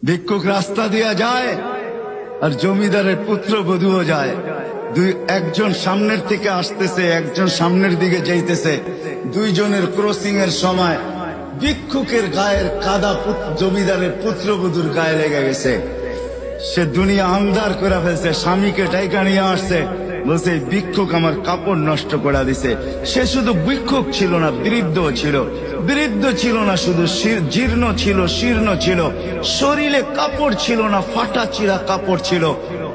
ভিক্ষুক রাস্তা দিয়া যায় আর জমিদারের পুত্রবধূও যায়। একজন সামনের থেকে আসতেছে, একজন সামনের দিকে যাইতেছে। দুইজনের ক্রসিং এর সময় ভিক্ষুকের গায়ের কাদা জমিদারের পুত্রবধূর গায়ে লেগে গেছে। সে দুনিয়া আন্ধার করে ফেলছে, স্বামীকে ডাইকা নিয়ে আসছে, বলছে ভিক্ষুক আমার কাপড় নষ্ট করে দিছে। সে শুধু ভিক্ষুক ছিল না, বৃদ্ধ ছিল। বৃদ্ধ ছিল না শুধু, জীর্ণ ছিল, শীর্ণ ছিল। শরীরে কাপড় ছিল না, ফাটা চিরা কাপড় ছিল।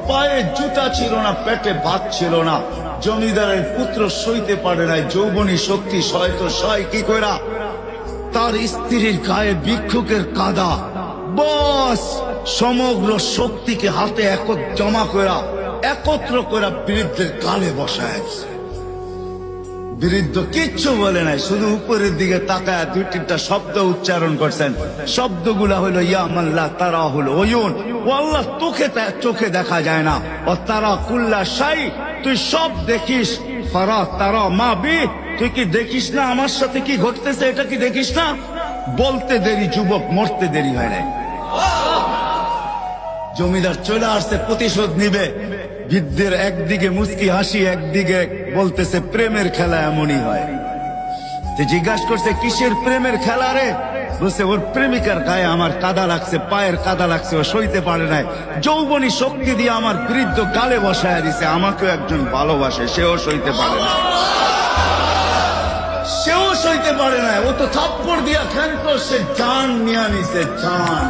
পায়ে জুতা ছিল না, পেটে ভাত ছিল না। জমিদারের পুত্র সইতে পারে নাই, যৌবনী শক্তি সয়তো সয় কি কইরা তার স্ত্রীর গায়ে ভিক্ষুকের কাদা। বস সমগ্র শক্তিকে হাতে জমা করা, একত্র করা বৃদ্ধের গালে বসায়। বৃদ্ধ কিচ্ছু বলে নাই, শুধু উপরের দিকে তাকায় দুই তিনটা শব্দ উচ্চারণ করছেন। শব্দগুলা হলো ইয়া মাল্লাহ তারা হলো ওয়ুন, ও আল্লাহ চোখে দেখা যায় না। ও তারা কুল্লা শাই, তুই সব দেখিস। ফারা তারা মা বি, তুই কি দেখিস না আমার সাথে কি ঘটতেছে? এটা কি দেখিস না? বলতে দেরি যুবক, মরতে দেরি হয় নাই। জমিদার চলে আসছে, প্রতিশোধ নিবে। বৃদ্ধের একদিকে মুস্কি হাসি, একদিকে বলতেছে প্রেমের খেলা এমনই হয়। জিজ্ঞাসা করছে কিসের প্রেমের খেলা রে? বলছে ওর প্রেমিকার গায়ে আমার কাদা লাগছে, পায়ের কাদা লাগছে, ও সইতে পারে নাই। যৌবনী শক্তি দিয়ে আমার বৃদ্ধ গালে বসায় দিছে। আমাকেও একজন ভালোবাসে, সেও সইতে পারে না, সেও সইতে পারে না। ও তো থাপ্পড় দিয়া ক্ষান্ত, সে জান নিয়ে নিছে, জান।